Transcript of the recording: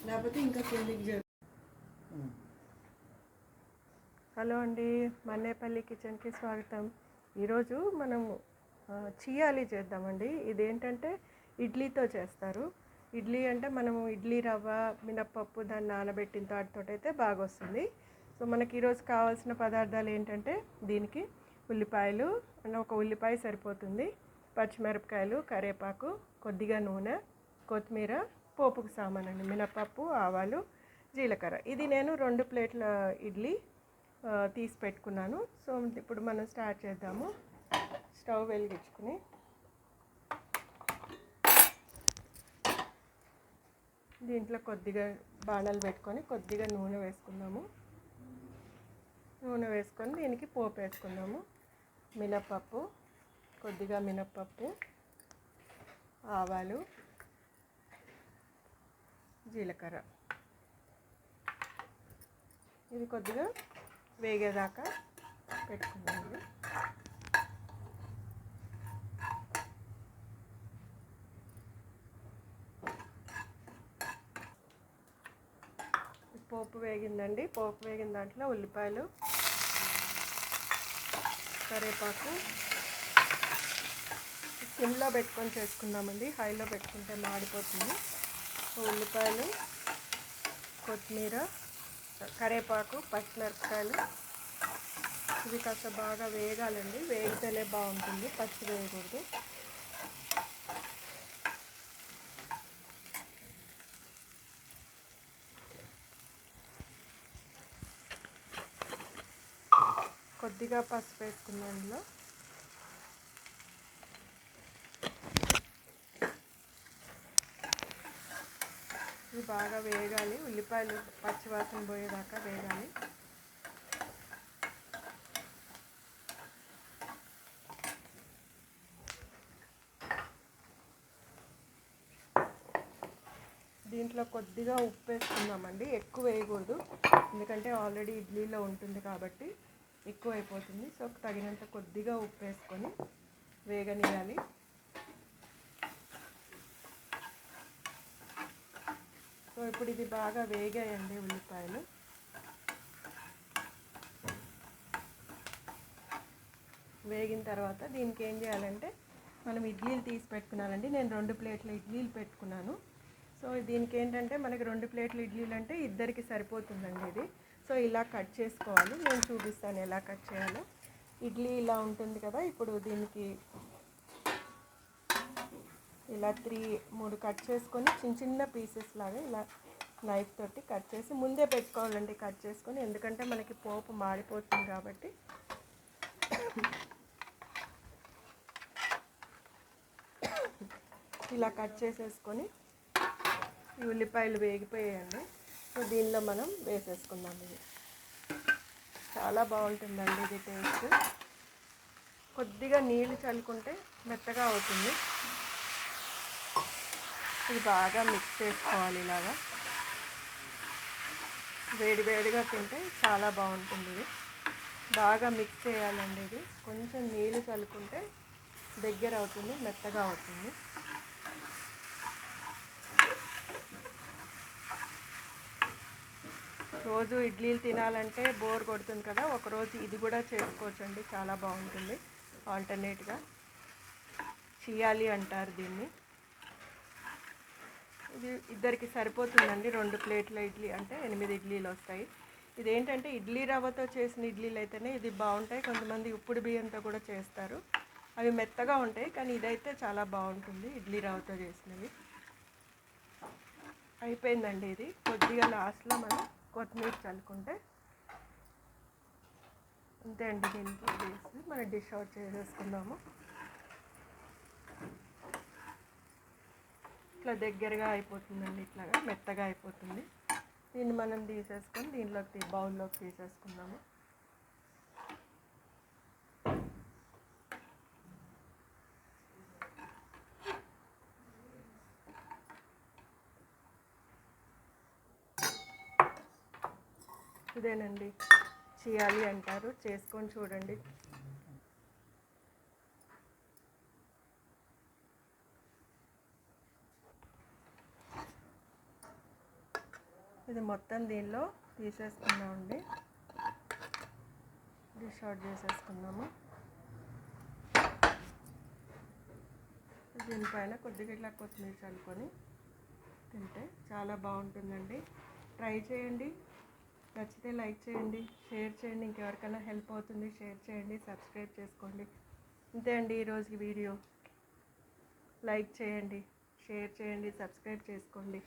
లేకపోతే ఇంకా కిందికి జరు. హలో అండి, మన్నేపల్లి కిచెన్కి స్వాగతం. ఈరోజు మనము చియాలి చేద్దామండి. ఇదేంటంటే ఇడ్లీతో చేస్తారు. ఇడ్లీ అంటే మనము ఇడ్లీ రవ్వ, మినప్పప్పు దాన్ని నానబెట్టిన వాటితో అయితే బాగా వస్తుంది. సో మనకి ఈరోజు కావాల్సిన పదార్థాలు ఏంటంటే దీనికి ఉల్లిపాయలు, ఒక ఉల్లిపాయ సరిపోతుంది, పచ్చిమిరపకాయలు, కరివేపాకు, కొద్దిగా నూనె, కొత్తిమీర, పోపుకు సామానండి, మినప్పప్పు, ఆవాలు, జీలకర్ర. ఇది నేను 2 ప్లేట్ల ఇడ్లీ తీసి పెట్టుకున్నాను. సో ఇప్పుడు మనం స్టార్ట్ చేద్దాము. స్టవ్ వెలిగించుకుని దీంట్లో కొద్దిగా బాణలు పెట్టుకొని కొద్దిగా నూనె వేసుకుందాము. నూనె వేసుకొని దీనికి పోపు వేసుకుందాము. మినప్పప్పు, కొద్దిగా మినప్పప్పు, ఆవాలు, జీలకర్ర. ఇది కొద్దిగా వేగేదాకా పెట్టుకుందాము. పోపు వేగిందండి. పోపు వేగిన దాంట్లో ఉల్లిపాయలు, కరివేపాకు సిమ్లో పెట్టుకొని చేసుకుందామండి. హైలో పెట్టుకుంటే మాడిపోతుంది. ఉల్లిపాయలు, కొత్తిమీర, కరివేపాకు, పచ్చిమిరపకాయలు ఇవి కాస్త బాగా వేగాలండి. వేగితేనే బాగుంటుంది, పచ్చి వేయకూడదు. కొద్దిగా పసుపు వేసుకున్నాం. అందులో ఇవి బాగా వేగాలి. ఉల్లిపాయలు పచ్చివాసన పోయేదాకా వేగాలి. దీంట్లో కొద్దిగా ఉప్పు వేసుకుందామండి. ఎక్కువ వేయకూడదు, ఎందుకంటే ఆల్రెడీ ఇడ్లీలో ఉంటుంది కాబట్టి ఎక్కువ అయిపోతుంది. సో తగినంత కొద్దిగా ఉప్పు వేసుకొని వేగనియాలి. సో ఇప్పుడు ఇది బాగా వేగాయండి ఉల్లిపాయలు. వేగిన తర్వాత దీనికి ఏం చేయాలంటే మనం ఇడ్లీలు తీసి పెట్టుకున్నానండి. నేను 2 ప్లేట్ల ఇడ్లీలు పెట్టుకున్నాను. సో దీనికి ఏంటంటే మనకి 2 ప్లేట్ల ఇడ్లీలు అంటే ఇద్దరికి సరిపోతుందండి ఇది. సో ఇలా కట్ చేసుకోవాలి. నేను చూపిస్తాను ఎలా కట్ చేయాలో. ఇడ్లీ ఇలా ఉంటుంది కదా. ఇప్పుడు దీనికి ఇలా 3 కట్ చేసుకొని చిన్న చిన్న పీసెస్ లాగా ఇలా నైఫ్ తోటి కట్ చేసి ముందే పెట్టుకోవాలండి. కట్ చేసుకొని, ఎందుకంటే మనకి పోపు మాడిపోతుంది కాబట్టి. ఇలా కట్ చేసేసుకొని ఈ ఉల్లిపాయలు వేగిపోయాయండి. సో దీనిలో మనం వేసేసుకుందాం. ఇది చాలా బాగుంటుందండి ఇది టేస్ట్. కొద్దిగా నీళ్ళు చల్లుకుంటే మెత్తగా అవుతుంది. ఇది బాగా మిక్స్ చేసుకోవాలి. ఇలాగా వేడి వేడిగా తింటే చాలా బాగుంటుంది. ఇది బాగా మిక్స్ చేయాలండి. ఇది కొంచెం నీళ్ళు చల్లుకుంటే దగ్గర అవుతుంది, మెత్తగా అవుతుంది. రోజు ఇడ్లీలు తినాలంటే బోర్ కొడుతుంది కదా. ఒకరోజు ఇది కూడా చేసుకోవచ్చండి, చాలా బాగుంటుంది. ఆల్టర్నేట్గా చియాలి అంటారు దీన్ని. ఇది ఇద్దరికి సరిపోతుందండి. 2 ప్లేట్ల ఇడ్లీ అంటే 8 ఇడ్లీలు వస్తాయి. ఇదేంటంటే ఇడ్లీ రవ్వతో చేసిన ఇడ్లీలు అయితేనే ఇది బాగుంటాయి. కొంతమంది ఉప్పుడు బియ్యంతో కూడా చేస్తారు, అవి మెత్తగా ఉంటాయి. కానీ ఇదైతే చాలా బాగుంటుంది, ఇడ్లీ రవ్వతో చేసినవి. అయిపోయిందండి. ఇది కొద్దిగా లాస్ట్లో మనం కొత్తిమీర చల్లుకుంటే అంతే అండి. దీంట్లో వేసి మనం డిష్ అవుట్ చేసేసుకుందాము. ఇట్లా దగ్గరగా అయిపోతుందండి, ఇట్లాగా మెత్తగా అయిపోతుంది. దీన్ని మనం తీసేసుకొని దీంట్లోకి బౌల్లోకి తీసేసుకుందాము. ఇదేనండి చియాలి అంటారు, చేసుకొని చూడండి. ఇది మొత్తం దీనిలో తీసేసుకున్నామండి. డిష్ అవుట్ చేసేసుకున్నాము. దీనిపైన కొద్దిగా ఇట్లా కొత్తిమీర చల్లుకొని తింటే చాలా బాగుంటుందండి. ట్రై చేయండి. నచ్చితే లైక్ చేయండి, షేర్ చేయండి. ఇంకెవరికైనా హెల్ప్ అవుతుంది షేర్ చేయండి, సబ్స్క్రైబ్ చేసుకోండి. ఇంతే అండి ఈరోజు వీడియో. లైక్ చేయండి, షేర్ చేయండి, సబ్స్క్రైబ్ చేసుకోండి.